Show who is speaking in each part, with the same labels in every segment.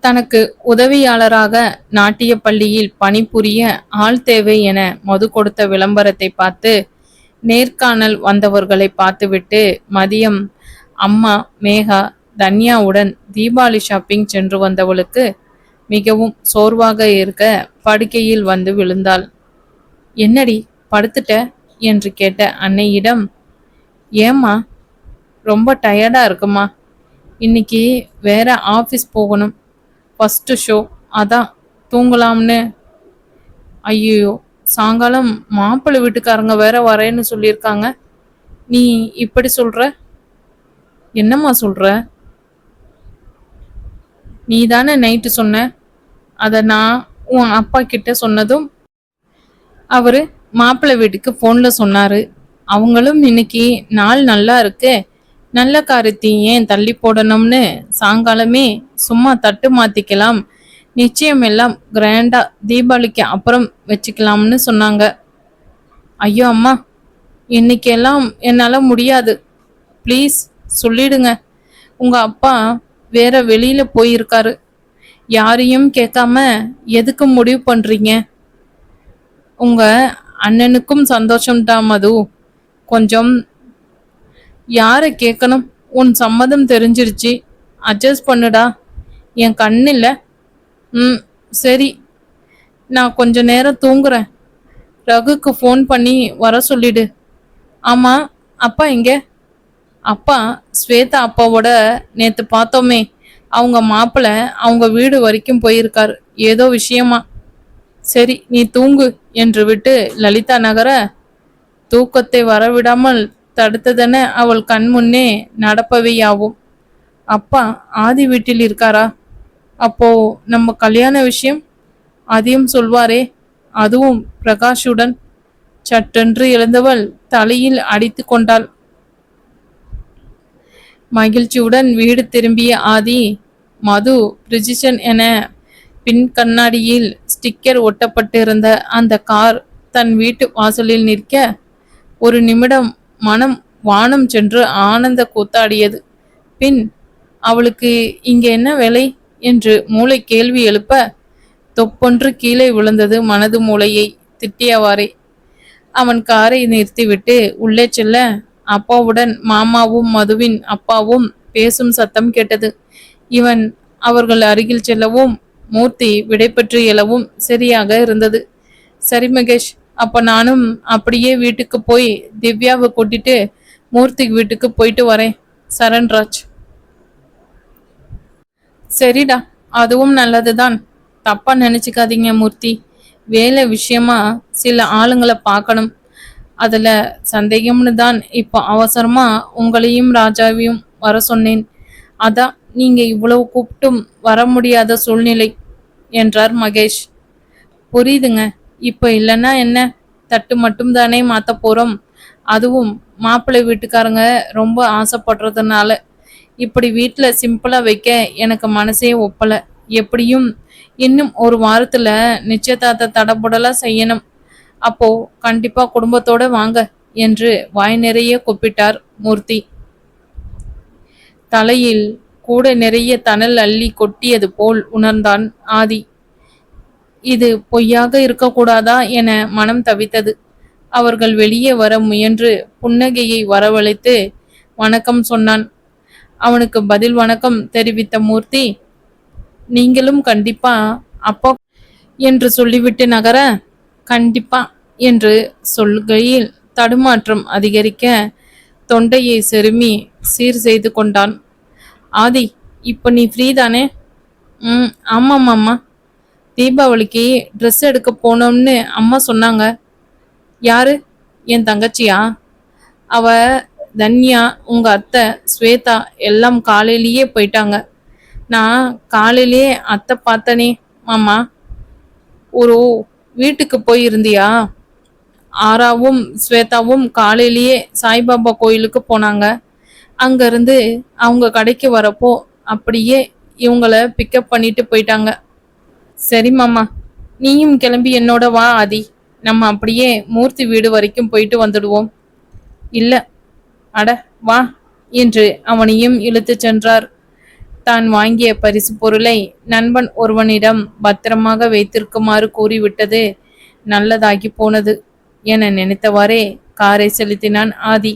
Speaker 1: தனக்கு உதவியாளராக நாட்டிய பள்ளியில் பணிபுரிய ஆள் தேவை என மது கொடுத்த விளம்பரத்தை பார்த்து நேர்காணல் வந்தவர்களை பார்த்துவிட்டு மதியம் அம்மா மேகா தன்யாவுடன் தீபாவளி ஷாப்பிங் சென்று வந்தவளுக்கு மிகவும் சோர்வாக இருக்க படுக்கையில் வந்து விழுந்தாள். என்னடி படுத்துட்ட என்று கேட்ட அன்னையிடம், ஏம்மா ரொம்ப டயர்டா இருக்குமா, இன்னைக்கு வேற ஆஃபீஸ் போகணும், ஃபர்ஸ்ட் ஷோ, அதான் தூங்கலாம்னு. ஐயோ, சாயங்காலம் மாப்பிள்ளை வீட்டுக்காரங்க வேற வரேன்னு சொல்லியிருக்காங்க, நீ இப்படி சொல்ற? என்னம்மா சொல்ற? நீ தானே நைட்டு சொன்ன, அதை நான் உன் அப்பா கிட்ட சொன்னதும் அவரு மாப்பிள்ளை வீட்டுக்கு ஃபோன்ல சொன்னாரு. அவங்களும் இன்னைக்கு நாள் நல்லா இருக்கு, நல்ல காரியத்தையும் ஏன் தள்ளி போடணும்னு சாயங்காலமே சும்மா தட்டு மாத்திக்கலாம், நிச்சயம் எல்லாம் கிராண்டா தீபாவளிக்கு அப்புறம் வச்சுக்கலாம்னு சொன்னாங்க. ஐயோ அம்மா, இன்னைக்கு எல்லாம் என்னால முடியாது, ப்ளீஸ் சொல்லிடுங்க. உங்க அப்பா வேற வெளியில போயிருக்காரு, யாரையும் கேட்காம எதுக்கு முடிவு பண்றீங்க? உங்க அண்ணனுக்கும் சந்தோஷம்தான் மது, கொஞ்சம் யாரை கேட்கணும், உன் சம்மதம் தெரிஞ்சிருச்சு, அட்ஜஸ்ட் பண்ணுடா, என் கண்ணில்ல. சரி, நான் கொஞ்ச நேரம் தூங்குறேன், ரகுக்கு ஃபோன் பண்ணி வர சொல்லிடு. ஆமா, அப்பா எங்க? அப்பா ஸ்வேதா அப்பாவோட நேத்து பார்த்தோமே, அவங்க மாப்பிள்ளை அவங்க வீடு வரைக்கும் போயிருக்காரு, ஏதோ விஷயமா. சரி நீ தூங்கு என்று விட்டு லலிதா நகர தூக்கத்தை வரவிடாமல் தடுத்ததென அவள் கண் முன்னே நடப்பவையாவும். அப்பா ஆதி வீட்டில் இருக்காரா? அப்போ நம்ம கல்யாண விஷயம் அதையும் சொல்வாரே, அதுவும் பிரகாஷுடன். சட்டென்று எழுந்தவள் தலையில் அடித்து கொண்டாள். மகிழ்ச்சியுடன் வீடு திரும்பிய ஆதி, மது பிரிஜிஷன் என பின் கண்ணாடியில் ஸ்டிக்கர் ஒட்டப்பட்டிருந்த அந்த கார் தன் வீட்டு வாசலில் நிற்க ஒரு நிமிடம் மனம் வானம் சென்று ஆனந்த கூத்தாடியது. பின் அவளுக்கு இங்கே என்ன வேலை என்று மூளை கேள்வி எழுப்ப தொப்பொன்று கீழே விழுந்தது மனது மூளையை திட்டியவாறே. அவன் காரை நிறுத்திவிட்டு உள்ளே செல்ல அப்பாவுடன் மாமாவும் மதுவின் அப்பாவும் பேசும் சத்தம் கேட்டது. இவன் அவர்கள் அருகில் செல்லவும் மூர்த்தி விடைபெற்று எழவும் சரியாக இருந்தது. சரி மகேஷ், அப்ப நானும் அப்படியே வீட்டுக்கு போய் திவ்யாவை கூட்டிட்டு மூர்த்தி வீட்டுக்கு போயிட்டு வரேன். சரண்ராஜ். சரிடா, அதுவும் நல்லதுதான், தப்பா நினைச்சுக்காதீங்க மூர்த்தி, வேலை விஷயமா சில ஆளுங்களை பார்க்கணும், அதுல சந்தேகம்னு தான் இப்போ அவசரமா உங்களையும் ராஜாவையும் வர சொன்னேன், அதான் நீங்க இவ்வளவு கூப்பிட்டும் வர முடியாத சூழ்நிலை என்றார் மகேஷ். புரியுதுங்க, இப்போ இல்லைன்னா என்ன, தட்டு மட்டும் தானே மாத்த போறோம், அதுவும் மாப்பிள்ளை வீட்டுக்காரங்க ரொம்ப ஆசைப்படுறதுனால. இப்படி வீட்டில் சிம்பிளா வைக்க எனக்கு மனசே ஒப்பல, எப்படியும் இன்னும் ஒரு வாரத்துல நிச்சயதார்த்த தடபுடலா செய்யணும், அப்போ கண்டிப்பா குடும்பத்தோட வாங்க என்று வாய் நிறைய கூப்பிட்டார் மூர்த்தி. தலையில் கூட நிறைய தணல் அள்ளி கொட்டியது போல் உணர்ந்தான் ஆதி. இது பொய்யாக இருக்கக்கூடாதா என மனம் தவித்தது. அவர்கள் வெளியே வர முயன்று புன்னகையை வரவழைத்து வணக்கம் சொன்னான். அவனுக்கு பதில் வணக்கம் தெரிவித்த மூர்த்தி, நீங்களும் கண்டிப்பா அப்பா என்று சொல்லிவிட்டு நகர, கண்டிப்பா என்று சொல்கையில் தடுமாற்றம் அதிகரிக்க தொண்டையை செருமி சீர் செய்து கொண்டான். ஆதி, இப்போ நீ ஃப்ரீ தானே? ஆமாம் அம்மா, தீபாவளிக்கு ட்ரெஸ் எடுக்க போனோம்னு அம்மா சொன்னாங்க. யாரு? என் தங்கச்சியா? அவ தன்யா, உங்க அத்தை ஸ்வேதா எல்லாம் காலையிலேயே போயிட்டாங்க. நான் காலையிலேயே அத்தை பார்த்தனே மாமா. ஒரு வீட்டுக்கு போயிருந்தியா? ஆராவும் ஸ்வேதாவும் காலையிலேயே சாய்பாபா கோயிலுக்கு போனாங்க. அங்கிருந்து அவங்க கடைக்கு வரப்போ அப்படியே இவங்கள பிக்கப் பண்ணிட்டு போயிட்டாங்க. சரி மாமா, நீயும் கிளம்பி என்னோட வா ஆதி, நம்ம அப்படியே மூர்த்தி வீடு வரைக்கும் போயிட்டு வந்துடுவோம். இல்ல, அட வா என்று அவனையும் இழுத்து சென்றார். தான் வாங்கிய பரிசு பொருளை நண்பன் ஒருவனிடம் பத்திரமாக வைத்திருக்குமாறு கூறிவிட்டது நல்லதாகி போனது என நினைத்தவாறே காரை செலுத்தினான் ஆதி.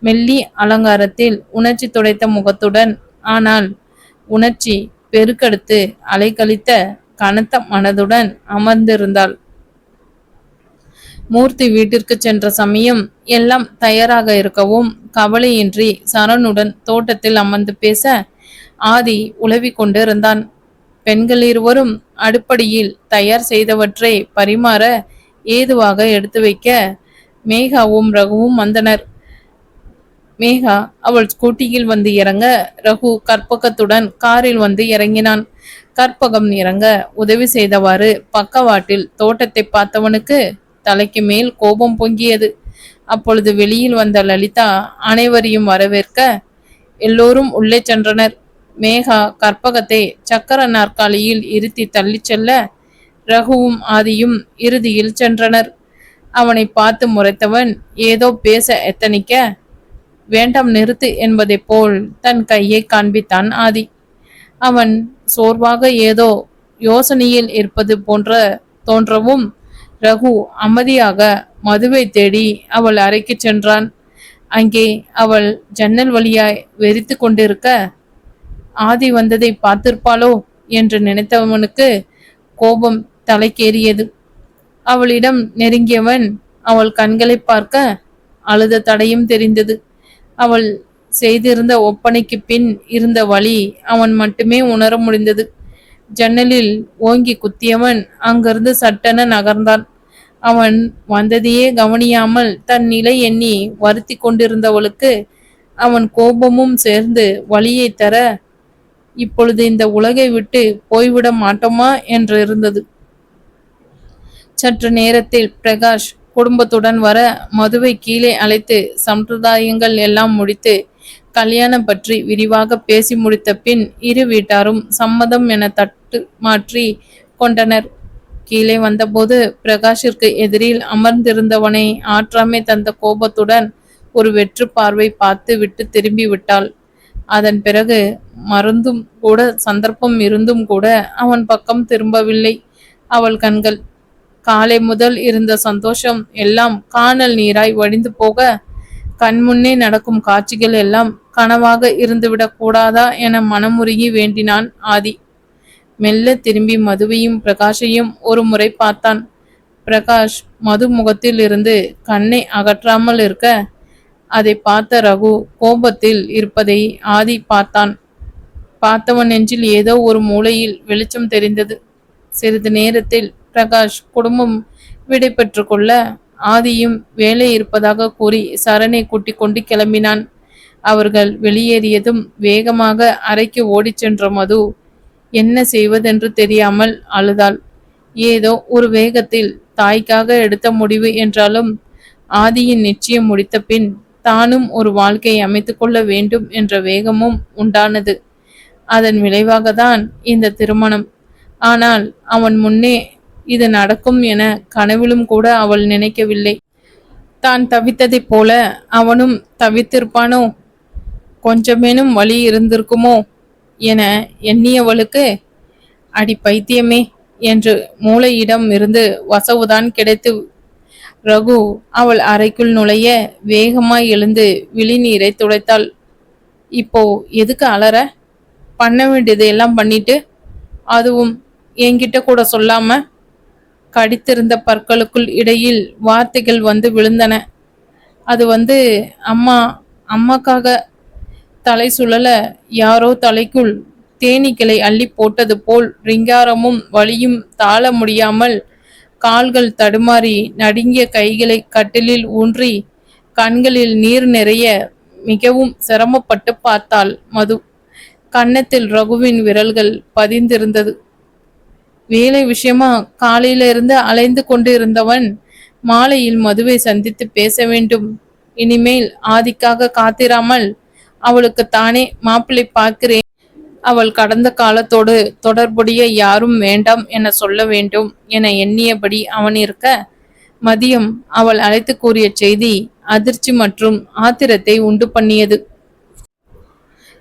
Speaker 1: மெல்லி அலங்காரத்தில் உணர்ச்சி துடைத்த முகத்துடன், ஆனால் உணர்ச்சி பெருக்கெடுத்து அலைக்கழித்த கனத்த மனதுடன் அமர்ந்திருந்தாள். மூர்த்தி வீட்டிற்கு சென்ற சமயம் எல்லாம் தயாராக இருக்கவும் கவலையின்றி சரணுடன் தோட்டத்தில் அமர்ந்து பேச ஆதி உலவி கொண்டிருந்தான். பெண்கள் இருவரும் அடுப்படியில் தயார் செய்தவற்றை பரிமாற ஏதுவாக எடுத்து வைக்க மேகாவும் ரகுவும் வந்தனர். மேகா அவள் ஸ்கூட்டியில் வந்து இறங்க ரகு கற்பகத்துடன் காரில் வந்து இறங்கினான். கற்பகம் இறங்க உதவி செய்தவாறு பக்கவாட்டில் தோட்டத்தை பார்த்தவனுக்கு தலைக்கு மேல் கோபம் பொங்கியது. அப்பொழுது வெளியில் வந்த லலிதா அனைவரையும் வரவேற்க எல்லோரும் உள்ளே சென்றனர். மேகா கற்பகத்தை சக்கர நாற்காலியில் இருத்தி தள்ளி செல்ல ரகுவும் ஆதியும் இறுதியில் சென்றனர். அவனை பார்த்து முறைத்தவன் ஏதோ பேச எத்தனிக்க வேண்டாம் நிறுத்து என்பதை போல் தன் கையை காண்பித்தான் ஆதி. அவன் சோர்வாக ஏதோ யோசனையில் இருப்பது போன்ற தோன்றவும் ரகு அமைதியாக மதுவை தேடி அவள் அறைக்கு சென்றான். அங்கே அவள் ஜன்னல் வழியாய் வெறித்து கொண்டிருக்க ஆதி வந்ததை பார்த்திருப்பாளோ என்று நினைத்தவனுக்கு கோபம் தலைக்கேறியது. அவளிடம் நெருங்கியவன் அவள் கண்களை பார்க்க அழுத தடையும் தெரிந்தது. அவள் செய்திருந்த ஒப்பனைக்கு பின் இருந்த வழி அவன் மட்டுமே உணர முடிந்தது. ஜன்னலில் ஓங்கி குத்தியவன் அங்கிருந்து சட்டென நகர்ந்தான். அவன் வந்ததையே கவனியாமல் தன் நிலை எண்ணி வருத்தி கொண்டிருந்தவளுக்கு அவன் கோபமும் சேர்ந்து வழியை தர இப்பொழுது இந்த உலகை விட்டு போய்விட மாட்டோமா என்று இருந்தது. சற்று நேரத்தில் பிரகாஷ் குடும்பத்துடன் வர மதுவை கீழே அழைத்து சம்பிரதாயங்கள் எல்லாம் முடித்து கல்யாணம் பற்றி விரிவாக பேசி முடித்த பின் இரு வீட்டாரும் சம்மதம் என தட்டு மாற்றி கொண்டனர். கீழே வந்தபோது பிரகாஷிற்கு எதிரில் அமர்ந்திருந்தவனை ஆற்றாமை தந்த கோபத்துடன் ஒரு வெற்று பார்வை பார்த்து விட்டு திரும்பி விட்டாள். அதன் பிறகு மறந்தும் கூட சந்தர்ப்பம் இருந்தும் கூட அவன் பக்கம் திரும்பவில்லை அவள் கண்கள். காலை முதல் இருந்த சந்தோஷம் எல்லாம் காணல் நீராய் வடிந்து போக கண்முன்னே நடக்கும் காட்சிகள் எல்லாம் கனவாக இருந்துவிடக் கூடாதா என மனமுருகி வேண்டினான் ஆதி. மெல்ல திரும்பி மதுவையும் பிரகாஷையும் ஒரு முறை பார்த்தான். பிரகாஷ் மது முகத்தில் இருந்து கண்ணை அகற்றாமல் இருக்க அதை பார்த்த ரகு கோபத்தில் இருப்பதை ஆதி பார்த்தான். பார்த்தவன் நெஞ்சில் ஏதோ ஒரு மூலையில் வெளிச்சம் தெரிந்தது. சிறிது நேரத்தில் பிரகாஷ் குடும்பம் விடை பெற்று கொள்ள ஆதியும் வேலை இருப்பதாக கூறி சரணை கூட்டிக் கொண்டு கிளம்பினான். அவர்கள் வெளியேறியதும் வேகமாக அறைக்கு ஓடிச் சென்ற மது என்ன செய்வதென்று தெரியாமல் அழுதாள். ஏதோ ஒரு வேகத்தில் தாய்க்காக எடுத்த முடிவு என்றாலும் ஆதியின் நிச்சயம் முடித்த பின் தானும் ஒரு வாழ்க்கையை அமைத்துக் கொள்ள வேண்டும் என்ற வேகமும் உண்டானது. அதன் விளைவாகத்தான் இந்த திருமணம். ஆனால் அவன் முன்னே இது நடக்கும் என கனவிலும் கூட அவள் நினைக்கவில்லை. தான் தவித்ததைப் போல அவனும் தவித்திருப்பானோ, கொஞ்சமேனும் வழி இருந்திருக்குமோ என எண்ணியவளுக்கு அடி பைத்தியமே என்று மூளையிடம் இருந்து வசவுதான் கிடைத்து ரகு அவள் அறைக்குள் நுழைய வேகமாய் எழுந்து விழிநீரை துடைத்தாள். இப்போ எதுக்கு அலற? பண்ண வேண்டியது எல்லாம் பண்ணிட்டு, அதுவும் என்கிட்ட கூட சொல்லாம. கடித்திருந்த பற்களுக்குள் இடையில் வார்த்தைகள் வந்து விழுந்தன. அது அம்மாக்காக. தலை சுழல யாரோ தலைக்குள் தேனீக்களை அள்ளி போட்டது போல் ரிங்காரமும் வலியும் தாழ முடியாமல் கால்கள் தடுமாறி நடுங்கிய கைகளை கட்டிலில் ஊன்றி கண்களில் நீர் நிறைய மிகவும் சிரமப்பட்டு பார்த்தாள் மது. கன்னத்தில் ரகுவின் விரல்கள் பதிந்திருந்தது. வேலை விஷயமா காலையில இருந்து அலைந்து கொண்டு இருந்தவன் மாலையில் மதுவை சந்தித்து பேச வேண்டும். இனிமேல் ஆதிக்காக காத்திராமல் அவளுக்கு தானே மாப்பிள்ளை பார்க்கிறேன், அவள் கடந்த காலத்தோடு தொடர்புடைய யாரும் வேண்டாம் என சொல்ல வேண்டும் என எண்ணியபடி அவன் இருக்க, மதியம் அவள் அழைத்து கூறிய செய்தி அதிர்ச்சி மற்றும் ஆத்திரத்தை உண்டு பண்ணியது.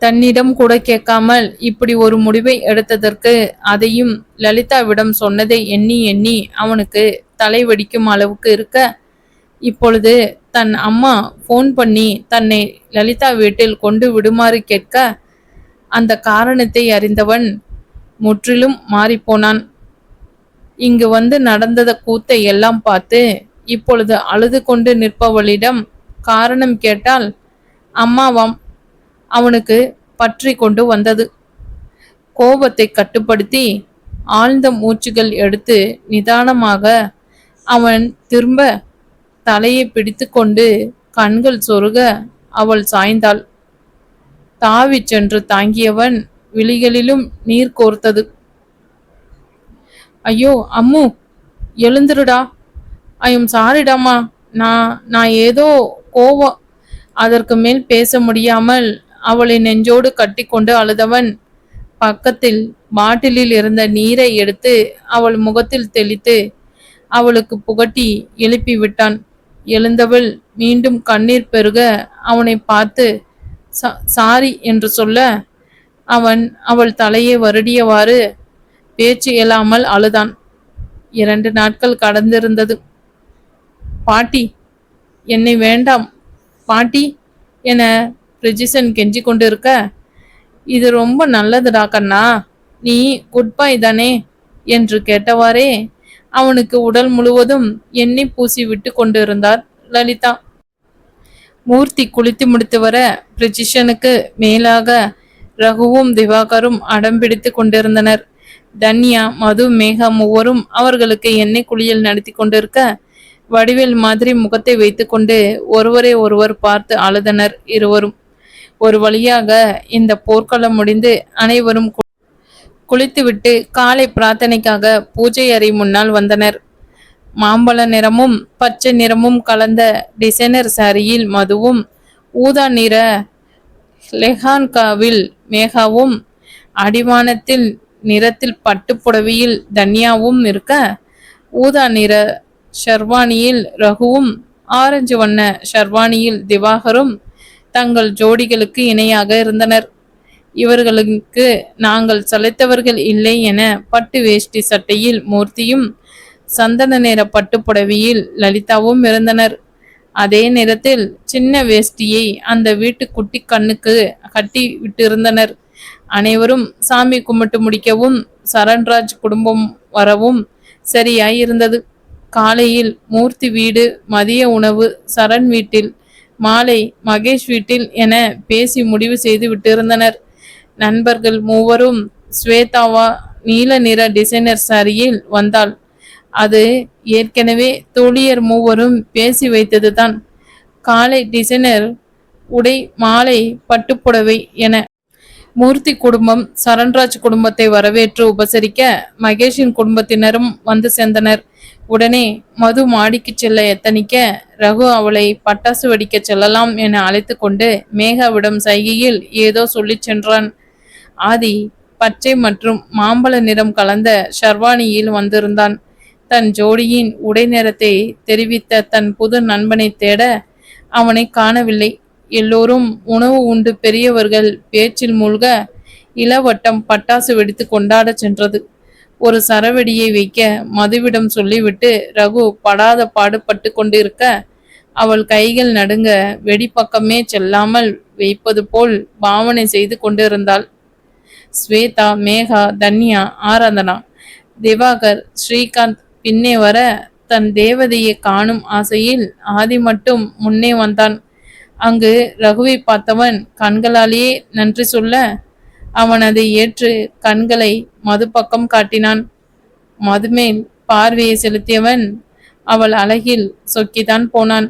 Speaker 1: தன்னிடம் கூட கேட்காமல் இப்படி ஒரு முடிவை எடுத்ததற்கு, அதையும் லலிதாவிடம் சொன்னதை எண்ணி எண்ணி அவனுக்கு தலை வெடிக்கும் அளவுக்கு இருக்க, இப்பொழுது தன் அம்மா போன் பண்ணி தன்னை லலிதா வீட்டில் கொண்டு விடுமாறு கேட்க, அந்த காரணத்தை அறிந்தவன் முற்றிலும் மாறிப்போனான். இங்கு வந்து நடந்தத கூத்தை எல்லாம் பார்த்து இப்பொழுது அழுது கொண்டு நிற்பவளிடம் காரணம் கேட்டால் அம்மாவாம். அவனுக்கு பற்றி கொண்டு வந்தது. கோபத்தை கட்டுப்படுத்தி ஆழ்ந்த மூச்சுகள் எடுத்து நிதானமாக அவன் திரும்ப தலையை பிடித்து கொண்டு கண்கள் சொருக அவள் சாய்ந்தாள். தாவி சென்று தாங்கியவன் விழிகளிலும் நீர் கோர்த்தது. ஐயோ அம்மு, எழுந்துருடா. ஐயம் சாரிடாமா. நான் ஏதோ கோவம். அதற்கு மேல் பேச முடியாமல் அவளை நெஞ்சோடு கட்டி கொண்டு அழுதவன் பக்கத்தில் பாட்டிலில் இருந்த நீரை எடுத்து அவள் முகத்தில் தெளித்து அவளுக்கு புகட்டி எழுப்பி விட்டான். எழுந்தவள் மீண்டும் கண்ணீர் பெருக அவனை பார்த்து சாரி என்று சொல்ல, அவன் அவள் தலையை வருடியவாறு பேச்சு இயலாமல் அழுதான். 2 நாட்கள் கடந்திருந்தது. பாட்டி, என்னை வேண்டாம் பாட்டி என பிரிஜிசன் கெஞ்சி கொண்டிருக்க, இது ரொம்ப நல்லதுடா கண்ணா, நீ குட் பை தானே என்று கேட்டவாறே அவனுக்கு உடல் முழுவதும் எண்ணெய் பூசி விட்டு கொண்டிருந்தார் லலிதா. மூர்த்தி குளித்து முடித்து வர பிரிஜிஷனுக்கு மேலாக ரகுவும் திவாகரும் அடம்பிடித்து கொண்டிருந்தனர். தன்யா, மது, மேகா மூவரும் அவர்களுக்கு எண்ணெய் குளியல் நடத்தி கொண்டிருக்க, வடிவேல் மாதிரி முகத்தை வைத்துக்கொண்டு ஒருவரை ஒருவர் பார்த்து அழுதனர் இருவரும். ஒரு வழியாக இந்த போர்க்களம் முடிந்து அனைவரும் குளித்துவிட்டு காலை பிரார்த்தனைக்காக பூஜை அறை முன்னால் வந்தனர். மாம்பழ நிறமும் பச்சை நிறமும் கலந்த டிசைனர் சாரியில் மதுவும், ஊதா நிற லெஹான்காவில் மேகாவும், அடிவானத்தில் நிறத்தில் பட்டு புடவையில் தன்யாவும் இருக்க, ஊதா நிற ஷர்வானியில் ரகுவும், ஆரஞ்சு வண்ண ஷர்வானியில் திவாகரும் தங்கள் ஜோடிகளுக்கு இணையாக இருந்தனர். இவர்களுக்கு நாங்கள் சளைத்தவர்கள் இல்லை என பட்டு வேஷ்டி சட்டையில் மூர்த்தியும், சந்தன நிற பட்டு புடவையில் லலிதாவும் இருந்தனர். அதே நேரத்தில் சின்ன வேஷ்டியை அந்த வீட்டு குட்டி கண்ணுக்கு கட்டி விட்டிருந்தனர். அனைவரும் சாமி கும்பிட்டு முடிக்கவும் சரண்ராஜ் குடும்பம் வரவும் சரியாயிருந்தது. காலையில் மூர்த்தி வீடு, மதிய உணவு சரண் வீட்டில், மாலை மகேஷ் வீட்டில் என பேசி முடிவு செய்து விட்டிருந்தனர். நண்பர்கள் மூவரும் ஸ்வேதாவா நீல நிற டிசைனர் சாரியில் வந்தாள். அது ஏற்கனவே தோழியர் மூவரும் பேசி வைத்ததுதான். காலை டிசைனர் உடை, மாலை பட்டுப்புடவை என மூர்த்தி குடும்பம் சரண்ராஜ் குடும்பத்தை வரவேற்று உபசரிக்க மகேஷின் குடும்பத்தினரும் வந்து சேர்ந்தனர். உடனே மது மாடிக்கு செல்ல எத்தனிக்க ரகு அவளை பட்டாசு வெடிக்க செல்லலாம் என அழைத்து கொண்டு மேகாவிடம் சைகையில் ஏதோ சொல்லி சென்றான். ஆதி பச்சை மற்றும் மாம்பழ நிறம் கலந்த ஷர்வானியில் வந்திருந்தான். தன் ஜோடியின் உடை நிறத்தை தெரிவித்த தன் புது நண்பனை தேட அவனை காணவில்லை. எல்லோரும் உணவு உண்டு பெரியவர்கள் பேச்சில் மூழ்க இளவட்டம் பட்டாசு வெடித்து கொண்டாட சென்றது. ஒரு சரவெடியை வைக்க மதுவிடம் சொல்லிவிட்டு ரகு படாத பாடுபட்டு கொண்டிருக்க, அவள் கைகள் நடுங்க வெடி பக்கமே செல்லாமல் வைப்பது போல் பாவனை செய்து கொண்டிருந்தாள். ஸ்வேதா, மேகா, தன்யா, ஆராதனா, திவாகர், ஸ்ரீகாந்த் பின்னே வர தன் தேவதையை காணும் ஆசையில் ஆதி மட்டும் முன்னே வந்தான். அங்கு ரகுவை பார்த்தவன் கண்களாலேயே நன்றி சொல்ல, அவன் அதை ஏற்று கண்களை மது பக்கம் காட்டினான். மதுமேல் பார்வையை செலுத்தியவன் அவள் அழகில் சொக்கிதான் போனான்.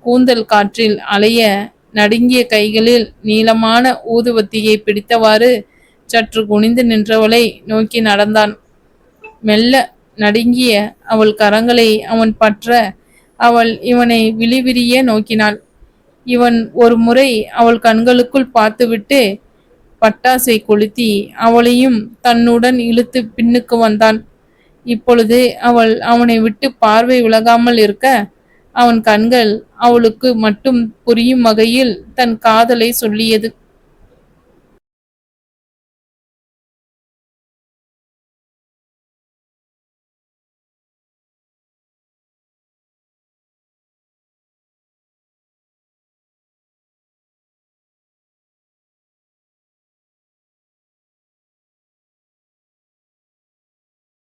Speaker 1: கூந்தல் காற்றில் அலைய நடுங்கிய கைகளில் நீளமான ஊதுவத்தியை பிடித்தவாறு சற்று குனிந்து நின்றவளை நோக்கி நடந்தான். மெல்ல நடுங்கிய அவள் கரங்களை அவன் பற்ற அவள் இவனை விழிவிரிய நோக்கினாள். இவன் ஒரு முறை அவள் கண்களுக்குள் பார்த்துவிட்டு பட்டாசை கொளுத்தி அவளையும் தன்னுடன் இழுத்து பின்னுக்கு வந்தான். இப்பொழுது அவள் அவனை விட்டு பார்வை விலகாமல் இருக்க, அவன் கண்கள் அவளுக்கு மட்டும் புரியும் வகையில் தன் காதலை சொல்லியது.